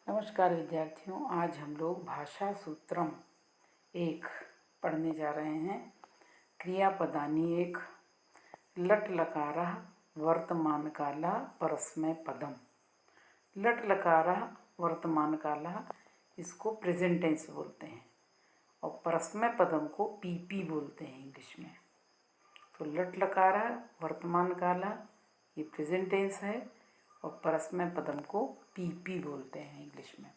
नमस्कार विद्यार्थियों, आज हम लोग भाषा सूत्रम 1 पढ़ने जा रहे हैं। क्रियापदानी 1। लट लकारः वर्तमानकालः परस्मैपदम्। लट लकारः वर्तमानकालः इसको प्रेजेंट टेंस बोलते हैं और परस्मैपदम को पीपी बोलते हैं इंग्लिश में। तो लट लकारः वर्तमानकालः ये प्रेजेंट टेंस है और परस्मैपदम को पीपी बोलते हैं इंग्लिश में।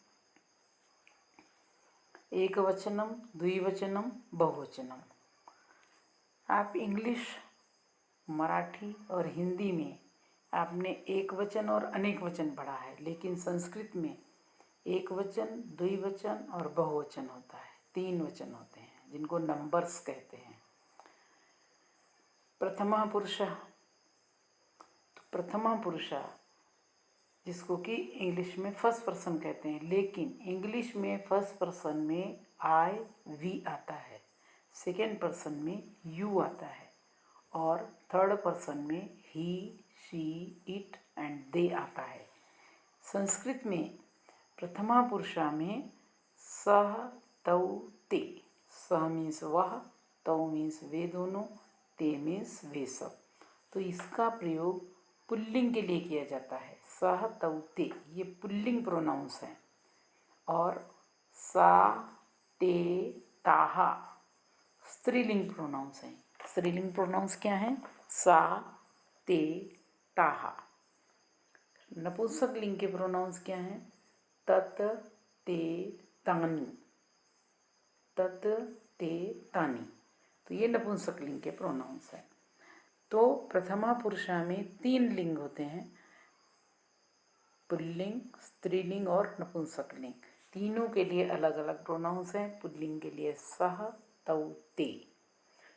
एकवचनम, द्विवचनम, बहुवचनम। आप इंग्लिश, मराठी और हिंदी में आपने एक वचन और अनेक वचन पढ़ा है, लेकिन संस्कृत में एक वचन, द्विवचन और बहुवचन होता है। 3 वचन होते हैं जिनको नंबर्स कहते हैं। प्रथमा पुरुष, तो प्रथमा पुरुष जिसको कि इंग्लिश में फर्स्ट पर्सन कहते हैं, लेकिन इंग्लिश में फर्स्ट पर्सन में आई वी आता है, सेकेंड पर्सन में यू आता है और थर्ड पर्सन में ही, शी, इट एंड दे आता है। संस्कृत में प्रथमा पुरुषा में सह, तौ, ते। सह मीन्स वह, तौ मीन्स वे दोनों, ते मीन्स वे सब। तो इसका प्रयोग पुल्लिंग के लिए किया जाता है। सह, तौ, ते ये पुल्लिंग प्रोनाउंस हैं और सा, ते, ताहा स्त्रीलिंग प्रोनाउंस हैं। स्त्रीलिंग प्रोनाउंस क्या हैं? सा, ते, ताहा। नपुंसक लिंग के प्रोनाउंस क्या हैं? तत, ते, तानी। तत, ते, तानी। तो ये नपुंसक लिंग के प्रोनाउंस हैं। तो प्रथमा पुरुषा में 3 लिंग होते हैं, पुल्लिंग, स्त्रीलिंग और नपुंसक लिंग। तीनों के लिए अलग अलग प्रोनाउंस हैं। पुल्लिंग के लिए सह, तौ, ते।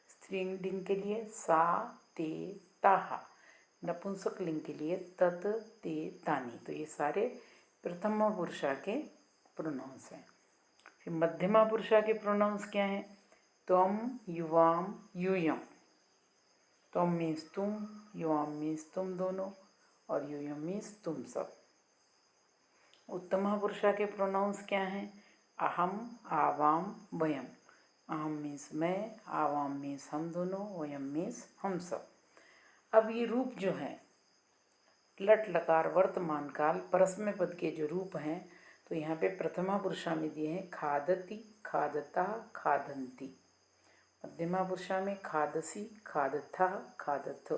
स्त्रीलिंग के लिए सा, ते, ताहा। नपुंसक लिंग के लिए तत, ते, तानी। तो ये सारे प्रथमा पुरुषा के प्रोनाउंस हैं। फिर मध्यमा पुरुषा के प्रोनाउंस क्या हैं? त्वम, युवाम, यूयम। त्वम मीन्स तुम, युवाम मीन्स तुम दोनों और यूयम मीन्स तुम सब। उत्तमा पुरुषा के प्रोनाउंस क्या हैं? अहम, आवाम, वयम। अहम मीन्स मैं, आवाम मीन्स हम दोनों, वयम मीन्स हम सब। अब ये रूप जो हैं लट लकार वर्तमान काल परस्मै पद के जो रूप हैं, तो यहाँ पे प्रथमा पुरुषा में दिए हैं खादति, खादता, खादंती। मध्यमा पुरुषा में खादसी, खादथा, खादथ।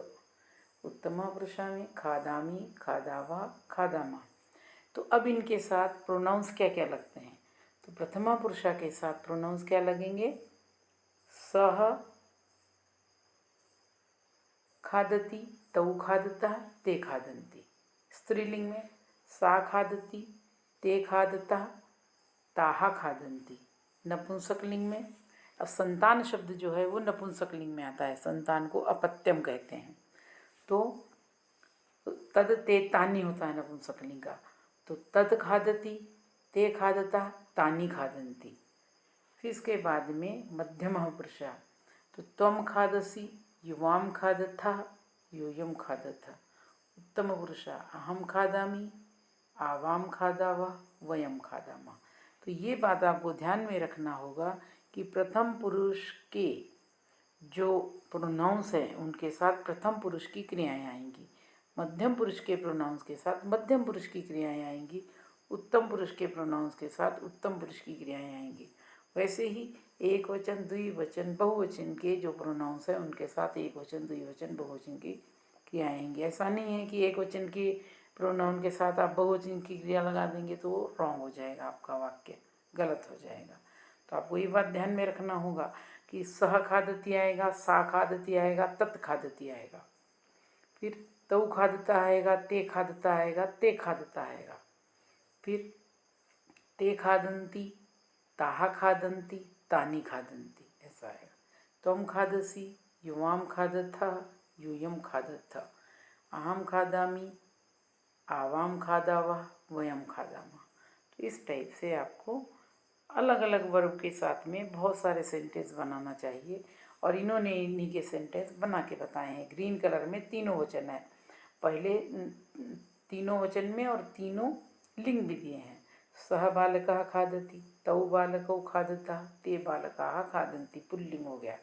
उत्तमा पुरुषा में खादामी, खादावा, खादामा। तो अब इनके साथ प्रोनाउंस क्या क्या लगते हैं? तो प्रथमा पुरुषा के साथ प्रोनाउंस क्या लगेंगे? सह खादती, तौ खादता, ते खादंती। स्त्रीलिंग में सा खादती, ते खादता, ताहा खादंती। नपुंसक लिंग में अब संतान शब्द जो है वो नपुंसक लिंग में आता है। संतान को अपत्यम कहते हैं। तो तद, ते, तानी होता है नपुंसक लिंग का। तो तद खादती, ते खादता, तानी खादंती। फिर इसके बाद में मध्यमा पुरुषा, तो त्वम खादसी, युवाम खादथा, यूयम खादथ। उत्तम पुरुषा अहम खादामी, आवाम खादावा, वयम खादामा। तो ये बात आपको ध्यान में रखना होगा कि प्रथम पुरुष के जो प्रोनाउंस हैं उनके साथ प्रथम पुरुष की क्रियाएं आएंगी, मध्यम पुरुष के प्रोनाउंस के साथ मध्यम पुरुष की क्रियाएं आएंगी, उत्तम पुरुष के प्रोनाउंस के साथ उत्तम पुरुष की क्रियाएं आएंगी। वैसे ही एक वचन, द्विवचन, बहुवचन के जो प्रोनाउंस हैं उनके साथ एक वचन, द्विवचन, बहुवचन की क्रियाएं आएंगी। ऐसा नहीं है कि एक वचन के प्रोनाउन के साथ आप बहुवचन की क्रिया लगा देंगे तो रॉन्ग हो जाएगा, आपका वाक्य गलत हो जाएगा। तो आपको ये बात ध्यान में रखना होगा कि सह खादती आएगा, सा खादती आएगा, तत् खादती आएगा, फिर तौ खादता आएगा, ते खादता आएगा, ते खादता आएगा, फिर ते खादंती, ताहा खादंती, तानी खादंती, ऐसा आएगा। त्वम खादसी, युवाम खादथा, यूयम खादथ। अहम खादामी, आवाम खादावा, वयम खादामा। तो इस टाइप से आपको अलग अलग वर्ब के साथ में बहुत सारे सेंटेंस बनाना चाहिए और इन्होंने इन्हीं के सेंटेंस बना के बताए हैं। ग्रीन कलर में तीनों वचन है, पहले तीनों वचन में और तीनों लिंग भी दिए हैं। सः बालकः खादति, तौ बालकौ खादतः, ते बालकाः खादन्ति, पुल्लिंग हो गया।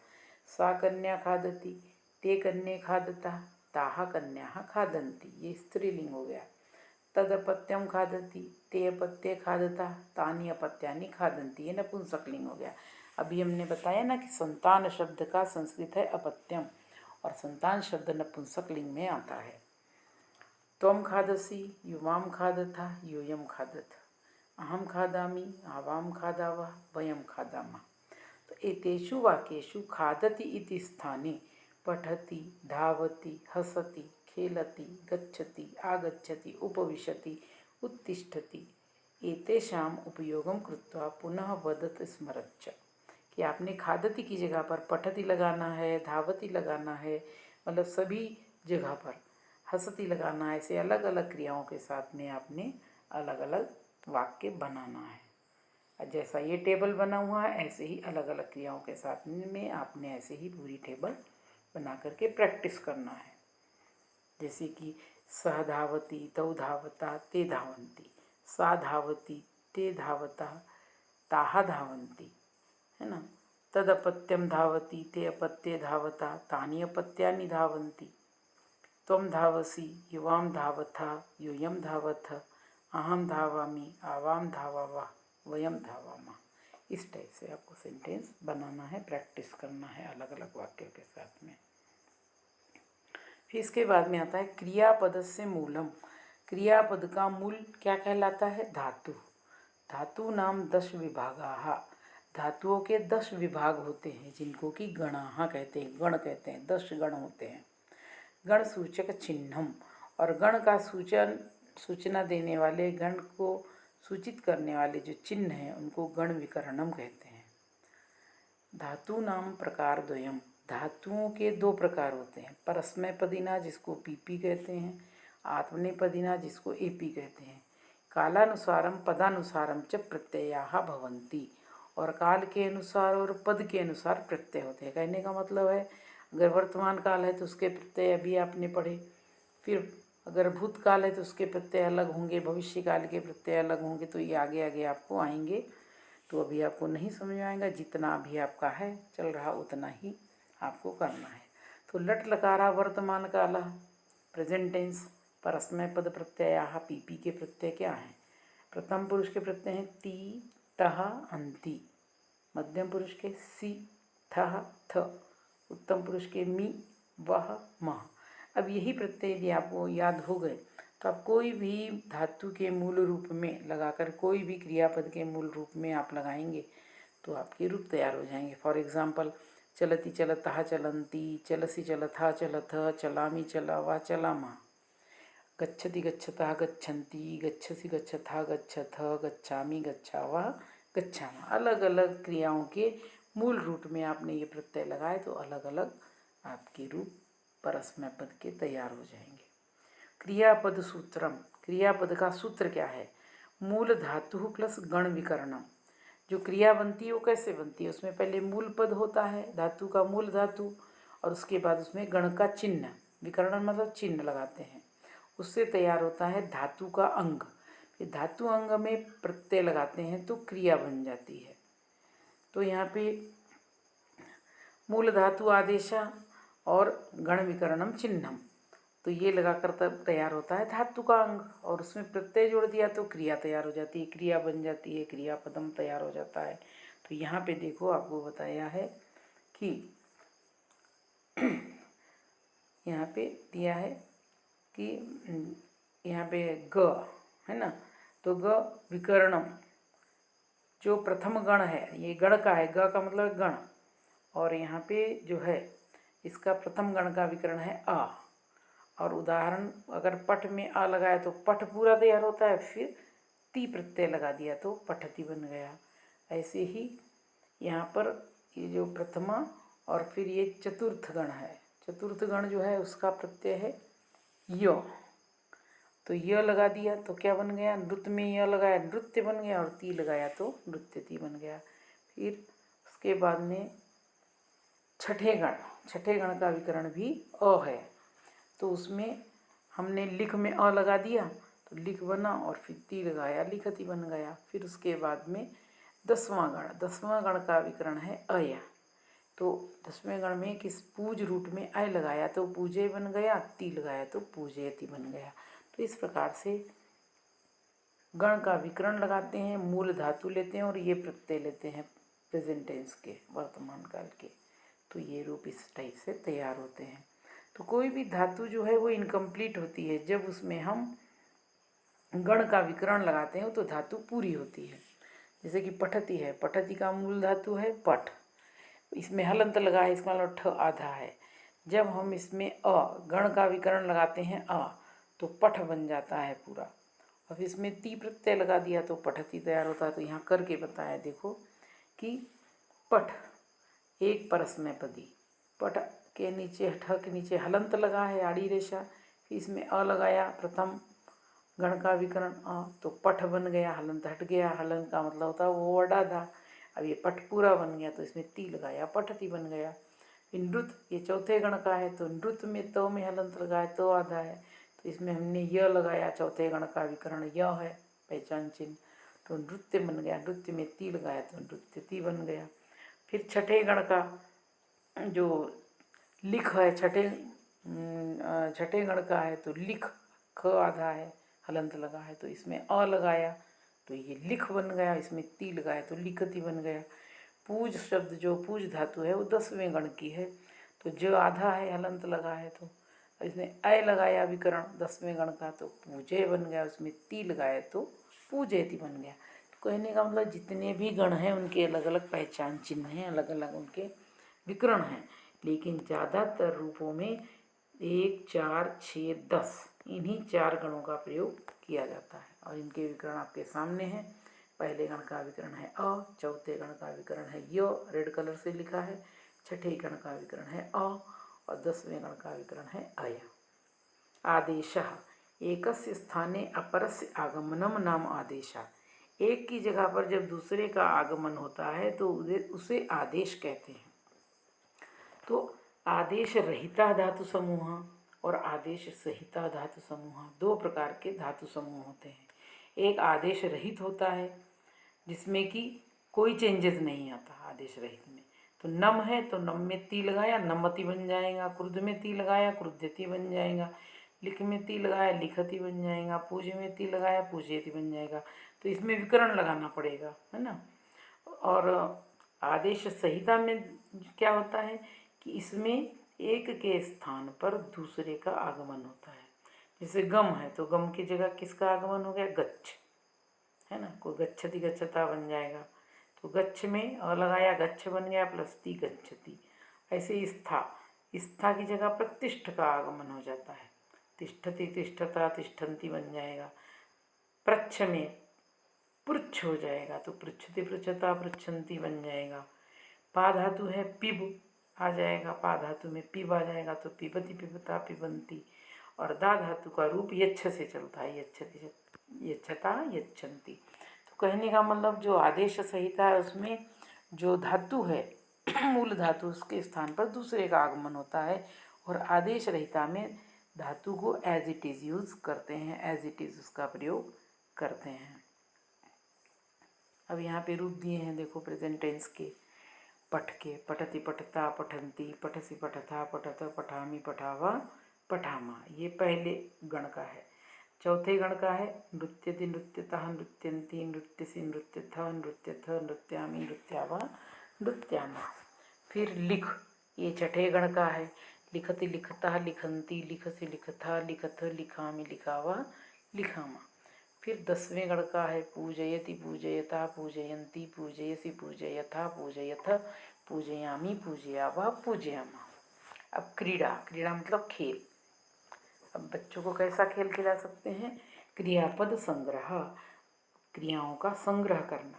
सा कन्या खादति, ते कन्ये खादतः, ताः कन्याः खादन्ति, ये स्त्रीलिंग हो गया। तदपत्यम खादति, ते अपत्ये खादतः, तानि अपत्यानि खादन्ति, ये नपुंसकलिंग हो गया। अभी हमने बताया ना कि संतान शब्द का संस्कृत है अपत्यम और संतान शब्द नपुंसकलिंग में आता है। त्वं खादसि, युवां खादथा, यूयं खादथ, अहं खादामि, आवां खादावः, वयं खादामः। तो एतेषु वाक्येषु खादति इति स्थाने पठति, धावति, हसति, खेलति, गच्छति, आगच्छति, उपविशति, उत्तिष्ठति एतेषाम् उपयोगं कृत्वा पुनः वदत स्मरत च, कि आपने खादति की जगह पर पठति लगाना है, धावति लगाना है, मतलब सभी जगह पर हसती लगाना है। ऐसे अलग अलग क्रियाओं के साथ में आपने अलग अलग वाक्य बनाना है। जैसा ये टेबल बना हुआ है ऐसे ही अलग अलग क्रियाओं के साथ में आपने ऐसे ही पूरी टेबल बना करके प्रैक्टिस करना है। जैसे कि सह धावति, तौ धावता, ते धावन्ति, सा धावति, ते धावता, ताः धावन्ति, है ना। तदपत्यम धावति, ते अपत्ये धावता, तानि अपत्यानि धावन्ति, त्वं धावसि, युवां धावथा, यूयं धावथ, अहम धावामि, आवाम धावावा, वयम धावामा। इस टाइप से आपको सेंटेंस बनाना है, प्रैक्टिस करना है अलग अलग वाक्यों के साथ में। फिर इसके बाद में आता है क्रियापद से मूलम। क्रियापद का मूल क्या कहलाता है? धातु। धातु नाम 10 विभागाः। धातुओं के 10 विभाग होते हैं जिनको कि गणाः कहते हैं, गण कहते हैं, 10 गण होते हैं। गण सूचक चिन्हम, और गण का सूचना देने वाले, गण को सूचित करने वाले जो चिन्ह हैं उनको गण विकरणम कहते हैं। धातु नाम प्रकार द्वयम, धातुओं के 2 प्रकार होते हैं। परस्मैपदिना जिसको पीपी कहते हैं, आत्मनेपदिना जिसको एपी कहते हैं। कालानुसारम पदानुसारम च प्रत्ययाः भवन्ति, और काल के अनुसार और पद के अनुसार प्रत्यय होते हैं। कहने का मतलब है अगर वर्तमान काल है तो उसके प्रत्यय अभी आपने पढ़े, फिर अगर भूतकाल है तो उसके प्रत्यय अलग होंगे, भविष्य काल के प्रत्यय अलग होंगे, तो ये आगे आगे आपको आएंगे। तो अभी आपको नहीं समझ में आएगा, जितना अभी आपका है चल रहा उतना ही आपको करना है। तो लट लकारा वर्तमान काल, प्रेजेंट टेंस, परस्मैपद प्रत्ययाः, पीपी के प्रत्यय क्या हैं? प्रथम पुरुष के प्रत्यय हैं ती, तः, अंति। मध्यम पुरुष के सी, थः, थ। उत्तम पुरुष के मी, वह, मह। अब यही प्रत्यय यदि आपको याद हो गए तो आप कोई भी धातु के मूल रूप में लगाकर, कोई भी क्रियापद के मूल रूप में आप लगाएंगे तो आपके रूप तैयार हो जाएंगे। फॉर एग्जाम्पल, चलति चलतः चलन्ति, चलसि चलथा चलथ, चलामि चलावा चलामा, गच्छति गच्छतः गच्छन्ति, गच्छसि गच्छथा गच्छथ, गच्छामि गच्छावा गच्छामा। अलग अलग क्रियाओं के मूल रूप में आपने ये प्रत्यय लगाए तो अलग अलग आपके रूप परस्मै पद के तैयार हो जाएंगे। क्रियापद सूत्रम, क्रियापद का सूत्र क्या है? मूल धातु प्लस गण विकरणम। जो क्रिया बनती है वो कैसे बनती है? उसमें पहले मूल पद होता है, धातु का मूल धातु, और उसके बाद उसमें गण का चिन्ह, विकरण मतलब चिन्ह लगाते हैं, उससे तैयार होता है धातु का अंग। फिर धातु अंग में प्रत्यय लगाते हैं तो क्रिया बन जाती है। तो यहाँ पे मूल धातु आदेशा और गण विकरणम चिन्हम, तो ये लगाकर तब तैयार होता है धातु का अंग, और उसमें प्रत्यय जोड़ दिया तो क्रिया तैयार हो जाती है, क्रिया बन जाती है, क्रियापदम तैयार हो जाता है। तो यहाँ पे देखो आपको बताया है कि यहाँ पे दिया है कि यहाँ पे ग है ना, तो ग विकरणम जो प्रथम गण है, ये गण का है, ग का मतलब गण, और यहाँ पे जो है इसका प्रथम गण का विकरण है आ। और उदाहरण, अगर पठ में आ लगाया तो पठ पूरा तैयार होता है, फिर ती प्रत्यय लगा दिया तो पठती बन गया। ऐसे ही यहाँ पर ये जो प्रथमा और फिर ये चतुर्थ गण है, चतुर्थ गण जो है उसका प्रत्यय है य, तो य लगा दिया तो क्या बन गया? नृत्य में य लगाया नृत्य बन गया, और ती लगाया तो नृत्यति बन गया। फिर उसके बाद में छठे गण का विकरण भी अ है, तो उसमें हमने लिख में अ लगा दिया तो लिख बना और फिर ती लगाया लिखति बन गया। फिर उसके बाद में 10वां गण का विकरण है अया। तो 10वें गण में किस पूज रूट में अय लगाया तो पूजे बन गया, ती लगाया तो पूजयति बन गया। तो इस प्रकार से गण का विकरण लगाते हैं, मूल धातु लेते हैं और ये प्रत्यय लेते हैं प्रेजेंट टेंस के, वर्तमान काल के। तो ये रूप इस टाइप से तैयार होते हैं। तो कोई भी धातु जो है वो इनकम्प्लीट होती है जब उसमें हम गण का विकरण लगाते हैं तो धातु पूरी होती है। जैसे कि पठती है, पठती का मूल धातु है पठ, इसमें हलंत लगा है, इसका मतलब ठ आधा है। जब हम इसमें गण का विकरण लगाते हैं तो पठ बन जाता है पूरा। अब इसमें ती प्रत्यय लगा दिया तो पठती तैयार होता है। तो यहाँ करके बताया देखो कि पठ एक परस्मय पदी, पठ के नीचे ठ के नीचे हलंत लगा है आड़ी रेशा, फिर इसमें लगाया प्रथम गण का विकरण तो पठ बन गया, हलंत हट गया। हलंत का मतलब होता है वो वर्ड आधा। अब ये पठ पूरा बन गया तो इसमें ती लगाया पठती बन गया। फिर नृत ये चौथे गण का है तो नृत में तो में हलंत लगाया तो आधा है, तो इसमें हमने य लगाया, चौथे गण का विकरण य है पहचान चिन्ह, तो नृत्य बन गया। नृत्य में ती लगाया तो नृत्यति बन गया। फिर छठे गण का जो लिख है, छठे गण का है तो लिख ख आधा है, हलंत लगा है तो इसमें लगाया तो ये लिख बन गया, इसमें ती लगाया तो लिखति बन गया। पूज शब्द जो पूज धातु है वो 10वें गण की है, तो जो आधा है हलंत लगा है तो इसमें अय लगाया विकरण 10वें गण का तो पूजे बन गया, उसमें ती लगाया तो पूजेति बन गया। तो कहने का मतलब जितने भी गण हैं उनके अलग अलग पहचान चिन्ह हैं, अलग अलग उनके विकरण हैं, लेकिन ज़्यादातर रूपों में 1, 4, 6, 10 इन्हीं 4 गणों का प्रयोग किया जाता है। और इनके विकरण आपके सामने हैं। पहले गण का विकरण है चौथे गण का विकरण है य, रेड कलर से लिखा है। छठे गण का विकरण है और 10वें गण का विकरण है अय। आदेशः एकस्य स्थाने अपरस्य आगमनम नाम आदेशः। एक की जगह पर जब दूसरे का आगमन होता है तो उसे आदेश कहते हैं। तो आदेश रहिता धातु समूह और आदेश सहिता धातु समूह, 2 प्रकार के धातु समूह होते हैं। एक आदेश रहित होता है जिसमें कि कोई चेंजेस नहीं आता आदेश रहित में। तो नम है तो नम में ती लगाया नमति बन जाएगा, क्रुद्ध में ती लगाया क्रुद्यति बन जाएगा, लिख में ती लगाया लिखति बन जाएगा, पूज में ती लगाया पूज्यति बन जाएगा। तो इसमें विकरण लगाना पड़ेगा, है ना। और आदेश संहिता में क्या होता है कि इसमें एक के स्थान पर दूसरे का आगमन होता है। जैसे गम है तो गम की जगह किसका आगमन हो गया, गच्छ, है ना, कोई गच्छति गच्छता बन जाएगा। तो गच्छ में लगाया गच्छ बन गया प्लस ती गच्छति। ऐसे स्था की जगह प्रतिष्ठ का आगमन हो जाता है, तिष्ठति तिष्ठता तिष्ठन्ति बन जाएगा। प्रच्छ में पृच्छ हो जाएगा तो पृच्छति पृच्छता पृच्छन्ति बन जाएगा। पा धातु है पिब आ जाएगा, पा धातु में पिब आ जाएगा तो पिबति पिबता पिबंती। और दा धातु का रूप यच्छ से चलता है, यच्छति यच्छता यच्छन्ति। तो कहने का मतलब जो आदेश संहिता है उसमें जो धातु है मूल धातु उसके स्थान पर दूसरे का आगमन होता है, और आदेश रहिता में धातु को एज इट इज़ यूज़ करते हैं, एज इट इज़ उसका प्रयोग करते हैं। अब यहाँ पे रूप दिए हैं देखो प्रेजेंट टेंस के, पठ के, पठति पठता पठन्ति, पठसि पठथा पठत, पठामि पठावा पठामा, ये पहले गण का है। चौथे गण का है नृत्यति नृत्यतः नृत्यन्ति, नृत्यसि नृत्यथ नृत्यथ, नृत्यामि नृत्यावा नृत्यामा। फिर लिख ये छठे गण का है, लिखति लिखतः लिखन्ति, लिखसि लिखथा लिखथ, लिखामि लिखावा लिखामा। फिर 10वें गण का है पूजयति पूजयता पूजयन्ति, पूजयसि पूजयथा पूजयथ, पूजयामि पूजयावा पूजयामा। अब क्रीड़ा मतलब खेल। अब बच्चों को कैसा खेल खिला सकते हैं, क्रियापद संग्रह, क्रियाओं का संग्रह करना।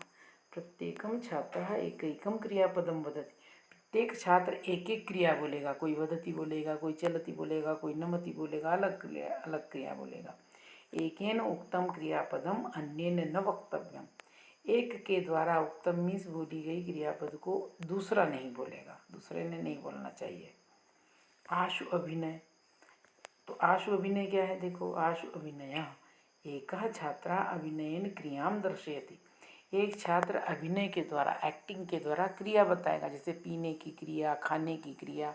प्रत्येकम छात्रः एकैकम क्रियापदम वदति, प्रत्येक छात्र एक एक क्रिया बोलेगा, कोई वदति बोलेगा, कोई चलति बोलेगा, कोई नमति बोलेगा, अलग क्रिया बोलेगा। एकेन उक्तम क्रियापदम अन्येन न वक्तव्यम, एक के द्वारा उक्तम मीन्स बोली गई क्रियापद को दूसरा नहीं बोलेगा, दूसरे ने नहीं बोलना चाहिए। आशु अभिनय, तो आशु अभिनय क्या है देखो, आशु अभिनय एकः छात्रः अभिनयन क्रियां दर्शयति। एक छात्र अभिनय के द्वारा, एक्टिंग के द्वारा क्रिया बताएगा, जैसे पीने की क्रिया, खाने की क्रिया।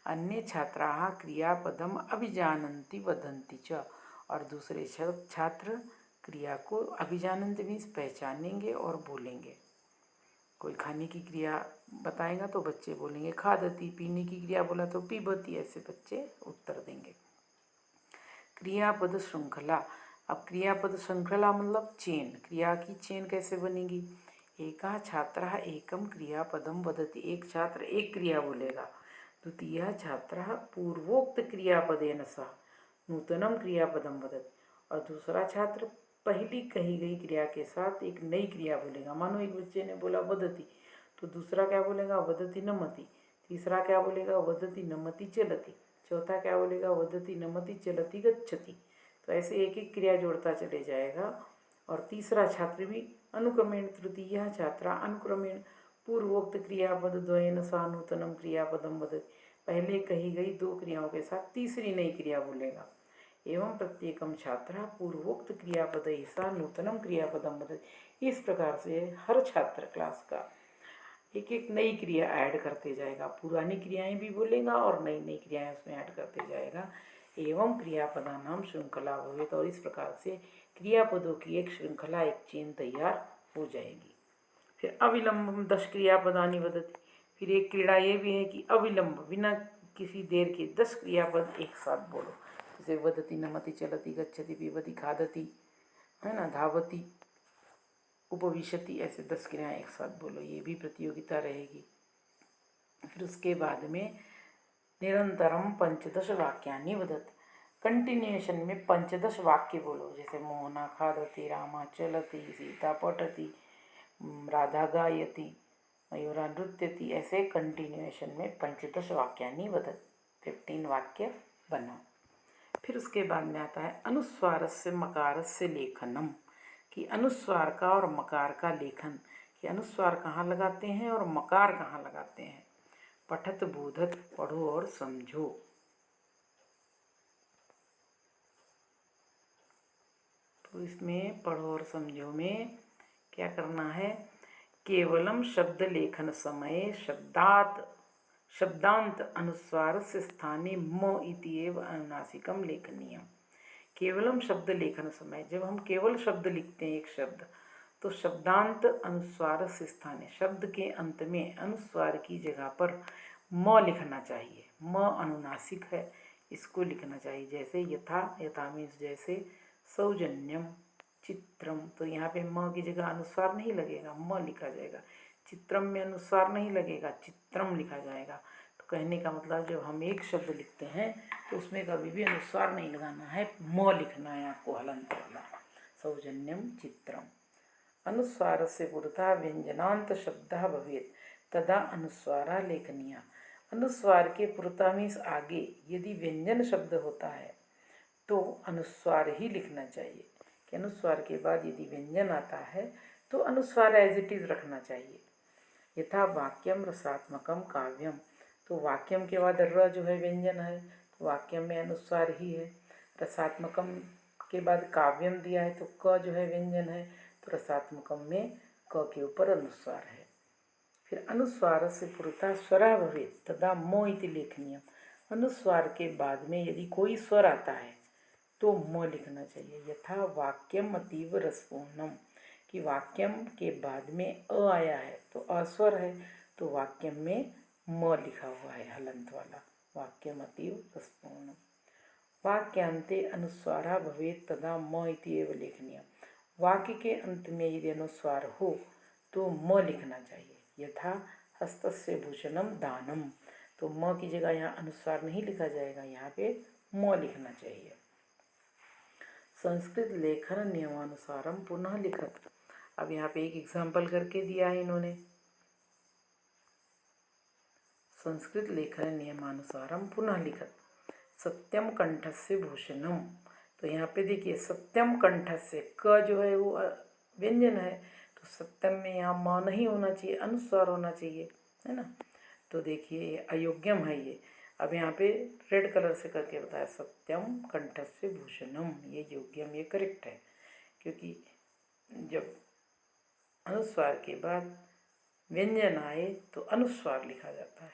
अन्य छात्राः क्रियापदम अभिजानन्ति वदन्ति च। और दूसरे छात्र क्रिया को अभिजानन्ति मीन्स पहचानेंगे और बोलेंगे। कोई खाने की क्रिया बताएगा तो बच्चे बोलेंगे खादति, पीने की क्रिया बोला तो पीबती, ऐसे बच्चे उत्तर देंगे। क्रियापद श्रृंखला। अब क्रियापद श्रृंखला मतलब चेन, क्रिया की चेन कैसे बनेगी। एकः छात्रः एकम क्रियापदम वदति, एक छात्र एक क्रिया बोलेगा। द्वितीयः छात्रः पूर्वोक्त क्रियापदेन सह नूतनम क्रियापदम वदति, और दूसरा छात्र पहली कही गई क्रिया के साथ एक नई क्रिया बोलेगा। मानो एक बच्चे ने बोला वदति, तो दूसरा क्या बोलेगा वदति नमति, तीसरा क्या बोलेगा वदति नमति चलति, चौथा क्या बोलेगा वदति नमति चलति गच्छति। तो ऐसे एक एक क्रिया जोड़ता चले जाएगा। और तीसरा छात्र भी अनुक्रमेण, तृतीय छात्र अनुक्रमेण पूर्वोक्त क्रियापद द्वयेन सह नूतनम क्रियापदम वदति, पहले कही गई दो क्रियाओं के साथ तीसरी नई क्रिया बोलेगा। एवं प्रत्येकम छात्र पूर्वोक्त क्रियापद सह नूतनम क्रियापदम वदति। इस प्रकार से हर छात्र क्लास का एक एक नई क्रिया ऐड करते जाएगा, पुरानी क्रियाएं भी बोलेगा और नई नई क्रियाएं उसमें ऐड करते जाएगा। एवं क्रियापदा नाम श्रृंखला भवेत, और इस प्रकार से क्रियापदों की एक श्रृंखला, एक चेन तैयार हो जाएगी। फिर अविलंबम 10 क्रियापदानि वदति। फिर एक क्रीड़ा ये भी है कि अविलंब, बिना किसी देर के 10 क्रियापद एक साथ बोलो, जैसे वदति नमति चलति गच्छति पीबति खादति, है ना, धावति उपविशति, ऐसे 10 क्रियाएं एक साथ बोलो। ये भी प्रतियोगिता रहेगी। फिर उसके बाद में निरंतरम 15 वाक्यानि वदति, कंटिन्यूएशन में 15 वाक्य बोलो, जैसे मोहना खादति, रामा चलति, सीता पठति, राधा गायति, मयूरा नृत्यति, ऐसे कंटिन्यूएशन में 15 वाक्यानि वदति, 15 वाक्य बनाओ। फिर उसके बाद में आता है अनुस्वारस्य मकारस्य लेखनम, कि अनुस्वार का और मकार का लेखन, कि अनुस्वार कहाँ लगाते हैं और मकार कहाँ लगाते हैं। पठत बोधत, पढ़ो और समझो। तो इसमें पढ़ो और समझो में क्या करना है, केवलम शब्द लेखन समय शब्दांत अनुस्वार से स्थाने म इति एव अनुनासिकम लेखनीयम। केवलम शब्द लेखन समय, जब हम केवल शब्द लिखते हैं एक शब्द, तो शब्दांत अनुस्वार से स्थाने, शब्द के अंत में अनुस्वार की जगह पर म लिखना चाहिए। म अनुनासिक है, इसको लिखना चाहिए। जैसे यथा, यथा मीन्स जैसे, सौजन्यम, चित्रम, तो यहाँ पे म की जगह अनुस्वार नहीं लगेगा, म लिखा जाएगा। चित्रम में अनुस्वार नहीं लगेगा, चित्रम लिखा जाएगा। तो कहने का मतलब जब हम एक शब्द लिखते हैं तो उसमें कभी भी अनुस्वार नहीं लगाना है, म लिखना है आपको, हलंत वाला। सौजन्यम चित्रम। अनुस्वार से पुरतः व्यंजनांत शब्द भवेत तदा अनुस्वारा लेखनीय। अनुस्वार के पुरतः मीन्स आगे यदि व्यंजन शब्द होता है तो अनुस्वार ही लिखना चाहिए, कि अनुस्वार के बाद यदि व्यंजन आता है तो अनुस्वार एज इट इज रखना चाहिए। यथा वाक्यम रसात्मकम काव्यम, तो वाक्यम के बाद र जो है व्यंजन है, तो वाक्यम में अनुस्वार ही है। रसात्मकम के बाद काव्यम दिया है तो क जो है व्यंजन है, तो रसात्मकम में क के ऊपर अनुस्वार है। फिर अनुस्वार से पुरतः स्वरा भवेत तदा मो इति लेखनीयम। अनुस्वार के बाद में यदि कोई स्वर आता है तो म लिखना चाहिए। यथा वाक्यम अतीव रसपूर्णम, कि वाक्यम के बाद में अ आया है तो अस्वर है, तो वाक्यम में म लिखा हुआ है हलंत वाला, वाक्यम अतीव रसपूर्णम। वाक्यांते अनुस्वारा भवेत तदा म इति एव लेखनीयम। वाक्य के अंत में यदि अनुस्वार हो तो म लिखना चाहिए। यथा हस्तस्य भूषणम दानम, तो म की जगह यहाँ अनुस्वार नहीं लिखा जाएगा, यहाँ पे म लिखना चाहिए। संस्कृत लेखन नियमानुसारम पुनः लिखत। अब यहाँ पे एक एग्जाम्पल करके दिया है इन्होंने, संस्कृत लेखन नियमानुसारम पुनः लिखत। सत्यम कंठस्य भूषणम, तो यहाँ पे देखिए सत्यम कंठस्य, क जो है वो व्यंजन है, तो सत्यम में यहाँ म नहीं होना चाहिए, अनुस्वार होना चाहिए, है ना। तो देखिए अयोग्यम है ये, अब यहाँ पे रेड कलर से करके बताया, सत्यम कंठस्य भूषणम, ये योग्यम, ये करेक्ट है, क्योंकि जब अनुस्वार के बाद व्यंजन आए तो अनुस्वार लिखा जाता है।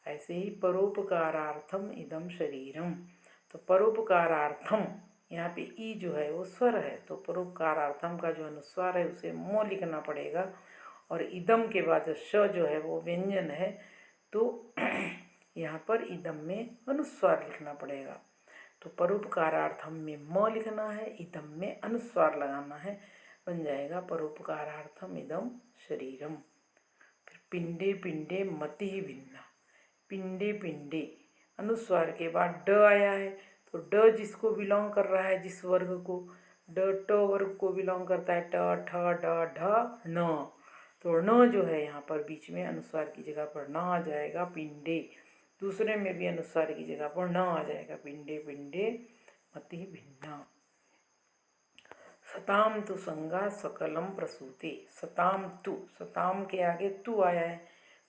ऐसे ही परोपकारार्थम इदम शरीरम, तो परोपकारार्थम यहाँ पे ई जो है वो स्वर है, तो परोपकारार्थम का जो अनुस्वार है उसे मो लिखना पड़ेगा, और इदम के बाद श जो है वो व्यंजन है, तो यहाँ पर इदम में अनुस्वार लिखना पड़ेगा। तो परोपकारार्थम में म लिखना है, इदम में अनुस्वार लगाना है, बन जाएगा परोपकारार्थम इदम शरीरम। फिर पिंडे पिंडे मति भिन्ना, पिंडे पिंडे अनुस्वार के बाद ड आया है, तो ड जिसको बिलोंग कर रहा है, जिस वर्ग को, ड ट वर्ग को बिलोंग करता है, ट ठ ड ढ न, तो न जो है यहाँ पर बीच में अनुस्वार की जगह पर न आ जाएगा, पिंडे। दूसरे में भी अनुस्वार की जगह पर न आ जाएगा, पिंडे पिंडे मति भिन्ना। सताम तु संगा सकलम प्रसूते, सताम तु, सताम के आगे तू आया है,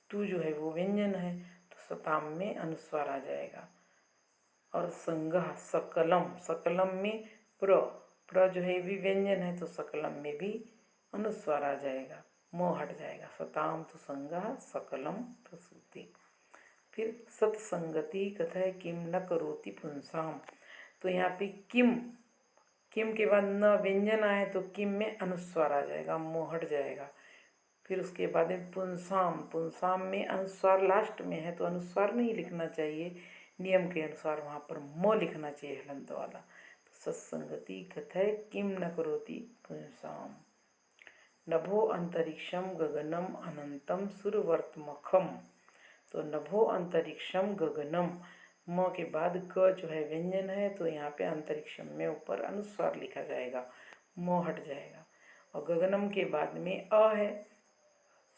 तू जो है वो व्यंजन है, तो सताम में अनुस्वार आ जाएगा। और संगा सकलम, सकलम में प्र जो है भी व्यंजन है, तो सकलम में भी अनुस्वार आ जाएगा, मोह हट जाएगा। सताम तु संगा सकलम प्रसूते। फिर सत्संगति कथय किम न करोति पुंसाम, तो यहाँ पे किम, किम के बाद न व्यंजन आए तो किम में अनुस्वार आ जाएगा, मोह हट जाएगा। फिर उसके बाद में पुंसाम, पुंसाम में अनुस्वार लास्ट में है, तो अनुस्वार नहीं लिखना चाहिए, नियम के अनुसार वहाँ पर मो लिखना चाहिए हलंत वाला। तो सत्संगति कथय किम न करोति पुंसाम। नभो अंतरिक्षम गगनम अनंतम सुरवर्तमखम, तो नभो अंतरिक्षम गगनम, म के बाद ग जो है व्यंजन है, तो यहाँ पे अंतरिक्षम में ऊपर अनुस्वार लिखा जाएगा, मो हट जाएगा। और गगनम के बाद में अ है,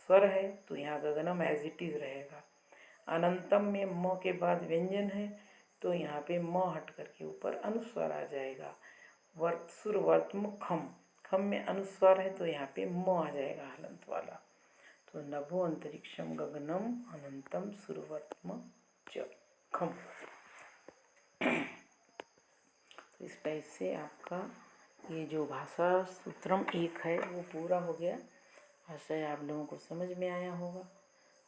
स्वर है, तो यहाँ गगनम एज इट इज रहेगा। अनंतम में म के बाद व्यंजन है, तो यहाँ पे म हट करके ऊपर अनुस्वार आ जाएगा। सुर वर्तम खम, खम में अनुस्वार है, तो यहाँ पे म आ जाएगा हलंत वाला। तो नभो अंतरिक्षम गगनम अनंतम सुरवर्तम च खम। तो इस टाइप से आपका ये जो भाषा सूत्रम 1 है वो पूरा हो गया। आशय आप लोगों को समझ में आया होगा।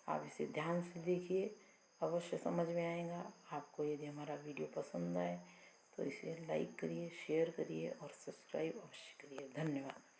आप इसे ध्यान से देखिए, अवश्य समझ में आएगा। आपको यदि हमारा वीडियो पसंद आए तो इसे लाइक करिए, शेयर करिए और सब्सक्राइब अवश्य करिए। धन्यवाद।